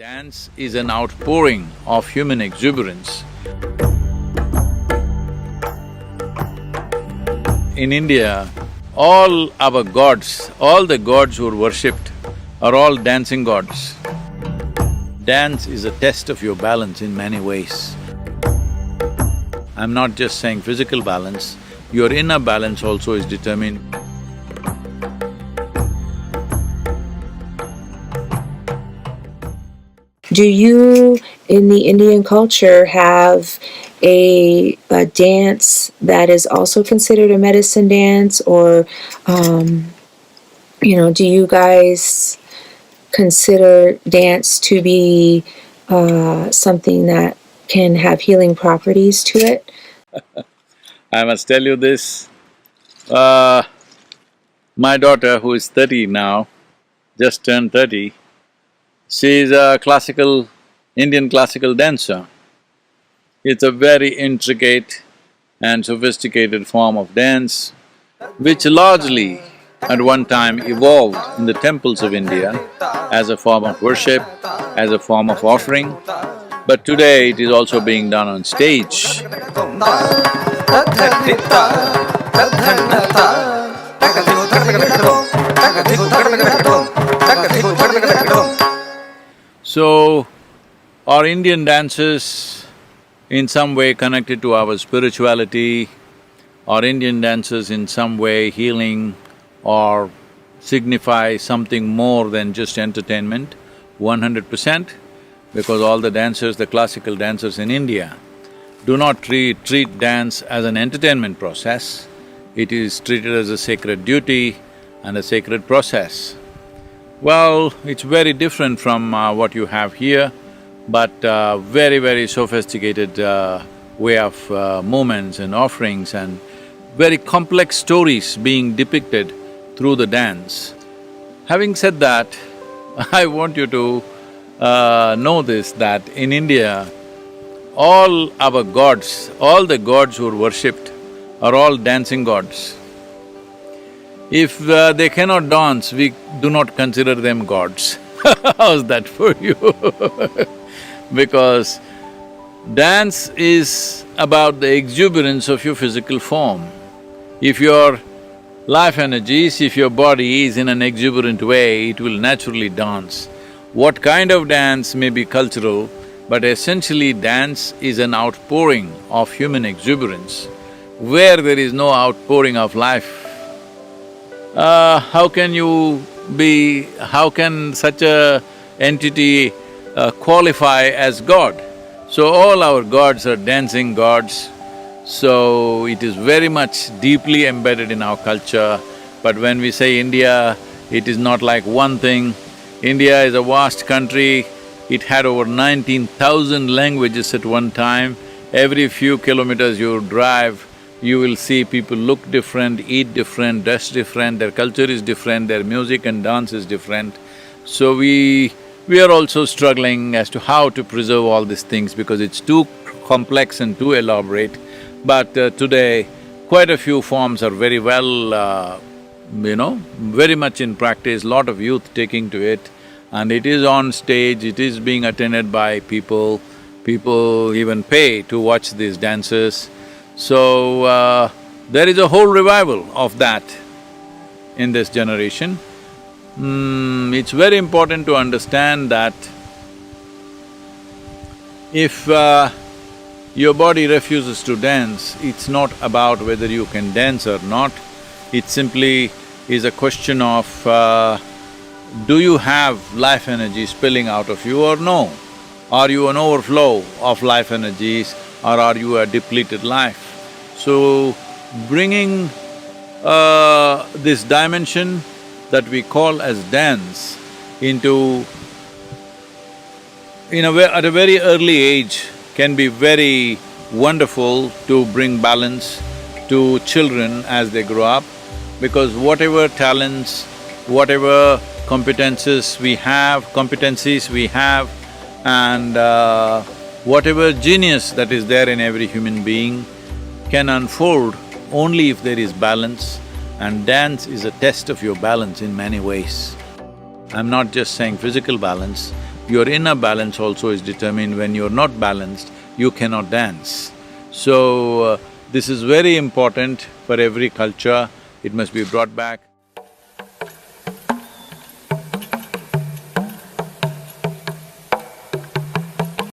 Dance is an outpouring of human exuberance. In India, all our gods, all the gods who are worshipped are all dancing gods. Dance is a test of your balance in many ways. I'm not just saying physical balance, your inner balance also is determined. Do you, in the Indian culture, have a dance that is also considered a medicine dance, or, do you guys consider dance to be something that can have healing properties to it? I must tell you this, my daughter, who is 30 now, just turned 30, she is a Indian classical dancer. It's a very intricate and sophisticated form of dance, which largely at one time evolved in the temples of India as a form of worship, as a form of offering, but today it is also being done on stage. So, are Indian dances in some way connected to our spirituality? Are Indian dances in some way healing or signify something more than just entertainment? 100%, because all the dancers, the classical dancers in India, do not treat dance as an entertainment process. It is treated as a sacred duty and a sacred process. Well, it's very different from what you have here, but very, very sophisticated way of movements and offerings and very complex stories being depicted through the dance. Having said that, I want you to know this, that in India, all our gods, all the gods who are worshipped are all dancing gods. If they cannot dance, we do not consider them gods. How's that for you? Because dance is about the exuberance of your physical form. If your life energies, if your body is in an exuberant way, it will naturally dance. What kind of dance may be cultural, but essentially dance is an outpouring of human exuberance. Where there is no outpouring of life, how can such a entity qualify as God? So all our gods are dancing gods, so it is very much deeply embedded in our culture. But when we say India, it is not like one thing. India is a vast country, it had over 19,000 languages at one time. Every few kilometers you drive, you will see people look different, eat different, dress different, their culture is different, their music and dance is different. So we are also struggling as to how to preserve all these things because it's too complex and too elaborate. But today, quite a few forms are very well, very much in practice, lot of youth taking to it, and it is on stage, it is being attended by people, people even pay to watch these dances. So, there is a whole revival of that in this generation. It's very important to understand that if your body refuses to dance, it's not about whether you can dance or not. It simply is a question of, do you have life energy spilling out of you or no? Are you an overflow of life energies or are you a depleted life? So, bringing this dimension that we call as dance into… at a very early age can be very wonderful to bring balance to children as they grow up, because whatever talents, whatever competencies we have, and whatever genius that is there in every human being can unfold only if there is balance, and dance is a test of your balance in many ways. I'm not just saying physical balance, Your inner balance also is determined. When you're not balanced, you cannot dance. So, this is very important for every culture. It must be brought back.